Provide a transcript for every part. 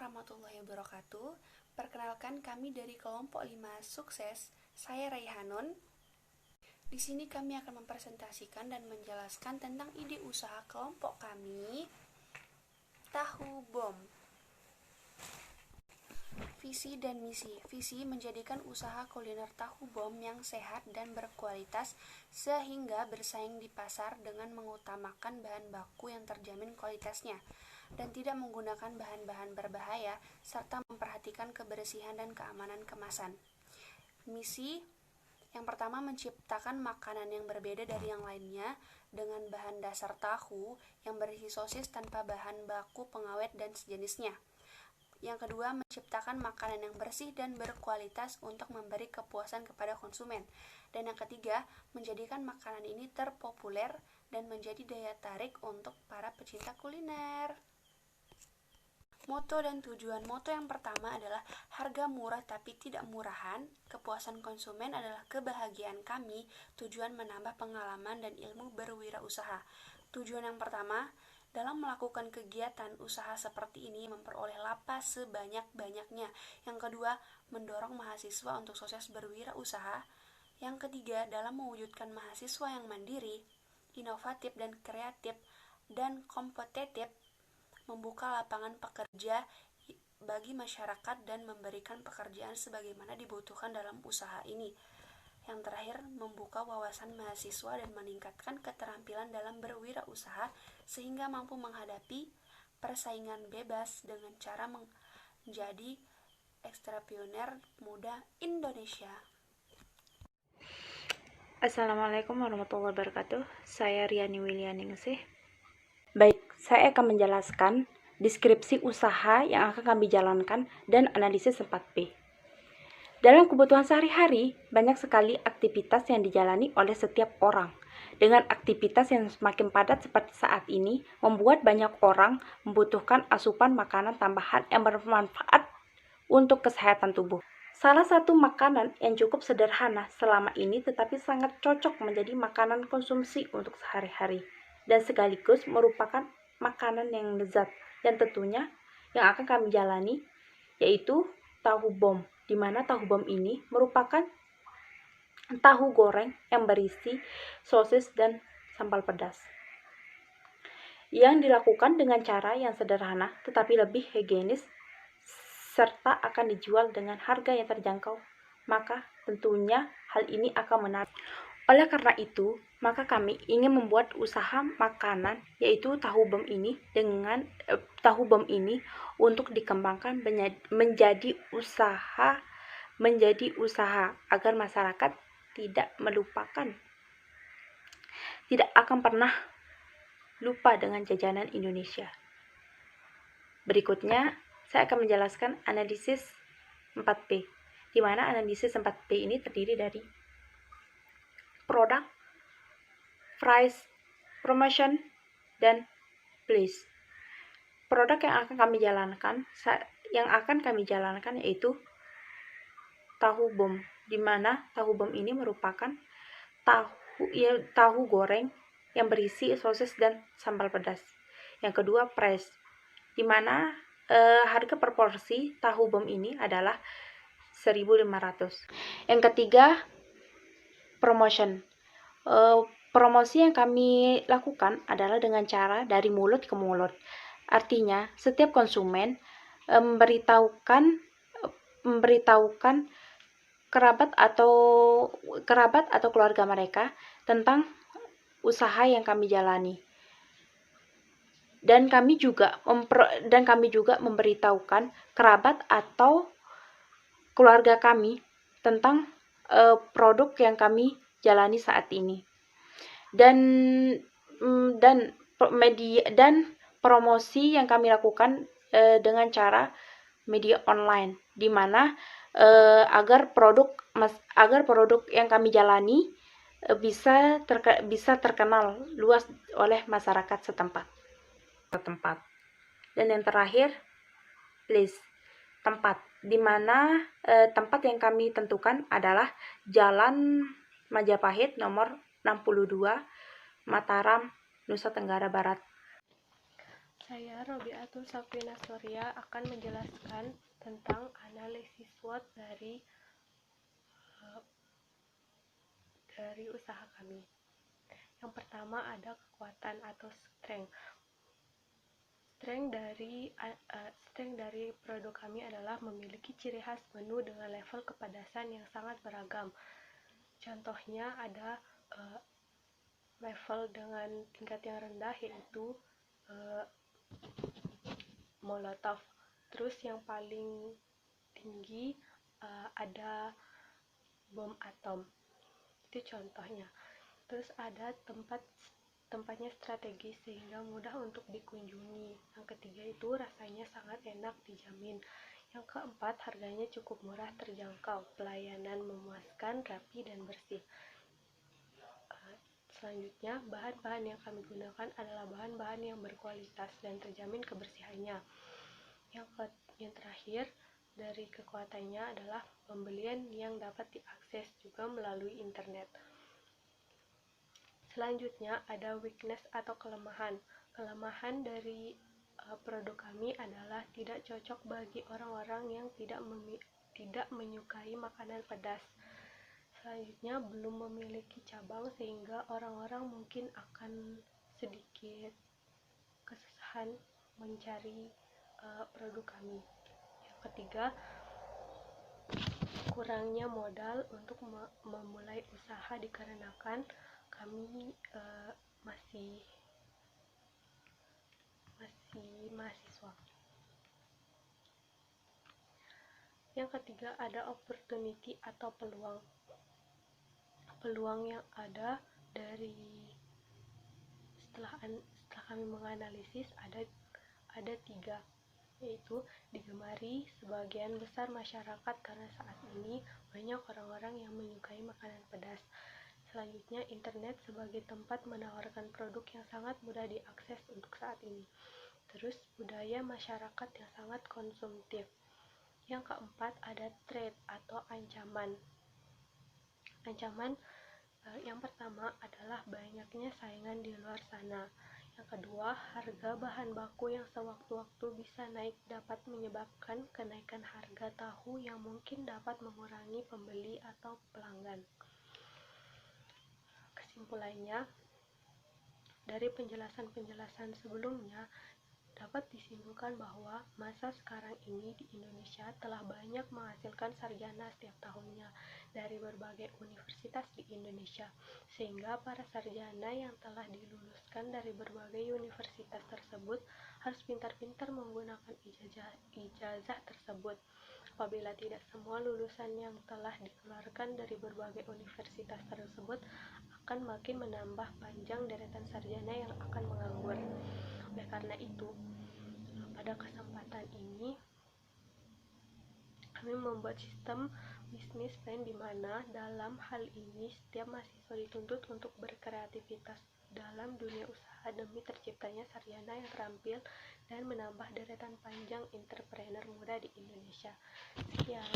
warahmatullahi wabarakatuh. Perkenalkan, kami dari kelompok 5 sukses. Saya Raihanun. Di sini kami akan mempresentasikan dan menjelaskan tentang ide usaha kelompok kami, Tahu Bom. Visi dan misi. Visi menjadikan usaha kuliner tahu bom yang sehat dan berkualitas sehingga bersaing di pasar dengan mengutamakan bahan baku yang terjamin kualitasnya dan tidak menggunakan bahan-bahan berbahaya serta memperhatikan kebersihan dan keamanan kemasan. Misi yang pertama, menciptakan makanan yang berbeda dari yang lainnya dengan bahan dasar tahu yang berisi sosis tanpa bahan baku pengawet dan sejenisnya. Yang kedua, menciptakan makanan yang bersih dan berkualitas untuk memberi kepuasan kepada konsumen. Dan yang ketiga, menjadikan makanan ini terpopuler dan menjadi daya tarik untuk para pecinta kuliner. Moto dan tujuan. Moto yang pertama adalah harga murah tapi tidak murahan. Kepuasan konsumen adalah kebahagiaan kami. Tujuan menambah pengalaman dan ilmu berwirausaha. Tujuan yang pertama, dalam melakukan kegiatan usaha seperti ini memperoleh lapas sebanyak-banyaknya. Yang kedua, mendorong mahasiswa untuk sukses berwirausaha. Yang ketiga, dalam mewujudkan mahasiswa yang mandiri, inovatif dan kreatif dan kompetitif, membuka lapangan pekerja bagi masyarakat dan memberikan pekerjaan sebagaimana dibutuhkan dalam usaha ini. Yang terakhir, membuka wawasan mahasiswa dan meningkatkan keterampilan dalam berwirausaha sehingga mampu menghadapi persaingan bebas dengan cara menjadi entrepreneur muda Indonesia. Assalamualaikum warahmatullahi wabarakatuh. Saya Riani Wilianingsih. Baik, saya akan menjelaskan deskripsi usaha yang akan kami jalankan dan analisis 4P. Dalam kebutuhan sehari-hari, banyak sekali aktivitas yang dijalani oleh setiap orang. Dengan aktivitas yang semakin padat seperti saat ini, membuat banyak orang membutuhkan asupan makanan tambahan yang bermanfaat untuk kesehatan tubuh. Salah satu makanan yang cukup sederhana selama ini tetapi sangat cocok menjadi makanan konsumsi untuk sehari-hari dan sekaligus merupakan makanan yang lezat dan tentunya yang akan kami jalani yaitu tahu bom, di mana tahu bom ini merupakan tahu goreng yang berisi sosis dan sambal pedas yang dilakukan dengan cara yang sederhana tetapi lebih higienis serta akan dijual dengan harga yang terjangkau, maka tentunya hal ini akan menarik. Oleh karena itu, maka kami ingin membuat usaha makanan yaitu tahu bom ini untuk dikembangkan menjadi usaha agar masyarakat tidak akan pernah lupa dengan jajanan Indonesia. Berikutnya saya akan menjelaskan analisis 4P, di mana analisis 4P ini terdiri dari produk, price, promotion, dan place. Produk yang akan kami jalankan yaitu tahu bom, di mana tahu bom ini merupakan tahu goreng yang berisi sosis dan sambal pedas. Yang kedua, price, di mana harga per porsi tahu bom ini adalah 1.500. Yang ketiga, promotion. Promosi yang kami lakukan adalah dengan cara dari mulut ke mulut. Artinya, setiap konsumen memberitahukan kerabat atau keluarga mereka tentang usaha yang kami jalani. Dan kami juga memberitahukan kerabat atau keluarga kami tentang produk yang kami jalani saat ini. Dan promosi yang kami lakukan dengan cara media online, di mana agar produk yang kami jalani bisa terkenal luas oleh masyarakat setempat. Dan yang terakhir, place, tempat, di mana tempat yang kami tentukan adalah Jalan Majapahit nomor 62, Mataram, Nusa Tenggara Barat. Saya Robiatul Safina Surya akan menjelaskan tentang analisis SWOT dari usaha kami. Yang pertama ada kekuatan atau strength. Strength dari produk kami adalah memiliki ciri khas menu dengan level kepadasan yang sangat beragam. Contohnya ada level dengan tingkat yang rendah yaitu Molotov. Terus yang paling tinggi ada bom atom. Itu contohnya. Terus ada tempatnya strategis sehingga mudah untuk dikunjungi. Yang ketiga itu rasanya sangat enak dijamin. Yang keempat harganya cukup murah terjangkau, pelayanan memuaskan, rapi dan bersih. Selanjutnya, bahan-bahan yang kami gunakan adalah bahan-bahan yang berkualitas dan terjamin kebersihannya. Yang terakhir, dari kekuatannya adalah pembelian yang dapat diakses juga melalui internet. Selanjutnya, ada weakness atau kelemahan. Kelemahan dari produk kami adalah tidak cocok bagi orang-orang yang tidak menyukai makanan pedas. Selanjutnya, belum memiliki cabang sehingga orang-orang mungkin akan sedikit kesusahan mencari produk kami. Yang ketiga, kurangnya modal untuk memulai usaha dikarenakan kami masih mahasiswa. Yang ketiga ada opportunity atau peluang. Peluang yang ada setelah kami menganalisis ada 3, yaitu digemari sebagian besar masyarakat karena saat ini banyak orang-orang yang menyukai makanan pedas. Selanjutnya, internet sebagai tempat menawarkan produk yang sangat mudah diakses untuk saat ini. Terus, budaya masyarakat yang sangat konsumtif. Yang keempat, ada threat atau ancaman. Ancaman yang pertama adalah banyaknya saingan di luar sana. Yang kedua, harga bahan baku yang sewaktu-waktu bisa naik dapat menyebabkan kenaikan harga tahu yang mungkin dapat mengurangi pembeli atau pelanggan. Kesimpulannya, dari penjelasan-penjelasan sebelumnya, dapat disimpulkan bahwa masa sekarang ini di Indonesia telah banyak menghasilkan sarjana setiap tahunnya dari berbagai universitas di Indonesia, sehingga para sarjana yang telah diluluskan dari berbagai universitas tersebut harus pintar-pintar menggunakan ijazah tersebut. Apabila tidak semua lulusan yang telah dikeluarkan dari berbagai universitas tersebut akan makin menambah panjang deretan sarjana yang akan menganggur. Oleh karena itu, pada kesempatan ini kami membuat sistem bisnis plan di mana dalam hal ini setiap mahasiswa dituntut untuk berkreativitas dalam dunia usaha demi terciptanya sarjana yang terampil dan menambah deretan panjang entrepreneur muda di Indonesia. Sekian.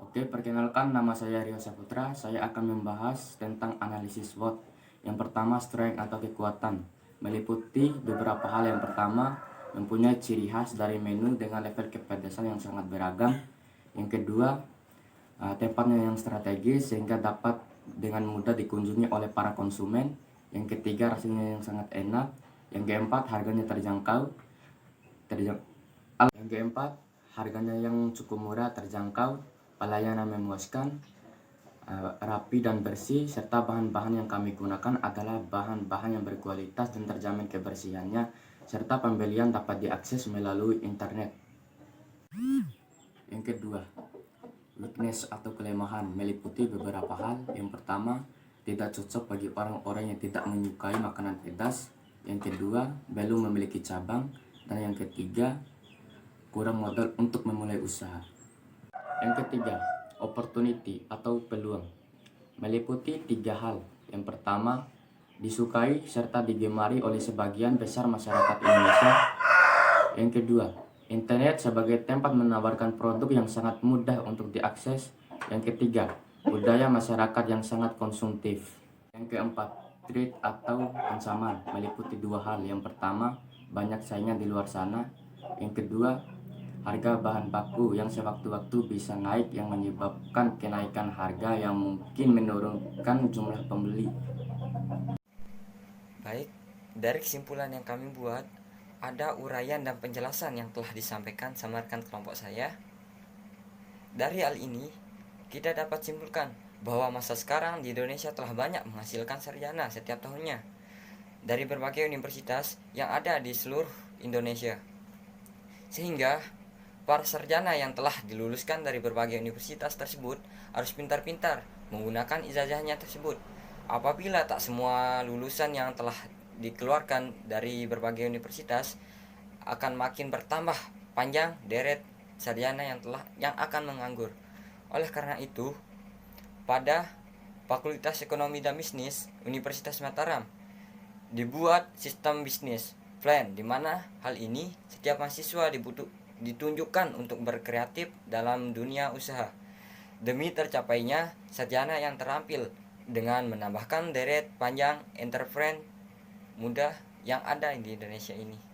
Oke, perkenalkan nama saya Rio Saputra. Saya akan membahas tentang analisis SWOT. Yang pertama, strength atau kekuatan, meliputi beberapa hal. Yang pertama, mempunyai ciri khas dari menu dengan level kepedasan yang sangat beragam. Yang kedua, tempatnya yang strategis sehingga dapat dengan mudah dikunjungi oleh para konsumen. Yang ketiga, rasanya yang sangat enak. Yang keempat, harganya terjangkau. Yang keempat, harganya yang cukup murah, terjangkau, pelayanan memuaskan, rapi dan bersih, serta bahan-bahan yang kami gunakan adalah bahan-bahan yang berkualitas dan terjamin kebersihannya, serta pembelian dapat diakses melalui internet. Yang kedua, weakness atau kelemahan, meliputi beberapa hal. Yang pertama, tidak cocok bagi orang-orang yang tidak menyukai makanan pedas. Yang kedua, belum memiliki cabang. Dan yang ketiga, kurang modal untuk memulai usaha. Yang ketiga, opportunity atau peluang, meliputi 3 hal. Yang pertama, disukai serta digemari oleh sebagian besar masyarakat Indonesia. Yang kedua, internet sebagai tempat menawarkan produk yang sangat mudah untuk diakses. Yang ketiga, budaya masyarakat yang sangat konsumtif. Yang keempat, threat atau ancaman, meliputi 2 hal. Yang pertama, banyak saingan di luar sana. Yang kedua, harga bahan baku yang sewaktu-waktu bisa naik yang menyebabkan kenaikan harga yang mungkin menurunkan jumlah pembeli. Baik, dari kesimpulan yang kami buat, ada uraian dan penjelasan yang telah disampaikan sama rekan kelompok saya. Dari hal ini, kita dapat simpulkan bahwa masa sekarang di Indonesia telah banyak menghasilkan sarjana setiap tahunnya dari berbagai universitas yang ada di seluruh Indonesia. Sehingga para sarjana yang telah diluluskan dari berbagai universitas tersebut harus pintar-pintar menggunakan ijazahnya tersebut. Apabila tak semua lulusan yang telah dikeluarkan dari berbagai universitas, akan makin bertambah panjang deret sarjana yang akan menganggur. Oleh karena itu, pada Fakultas Ekonomi dan Bisnis Universitas Mataram dibuat sistem bisnis plan, di mana hal ini setiap mahasiswa ditunjukkan untuk berkreatif dalam dunia usaha demi tercapainya sarjana yang terampil dengan menambahkan deret panjang entrepreneur muda yang ada di Indonesia ini.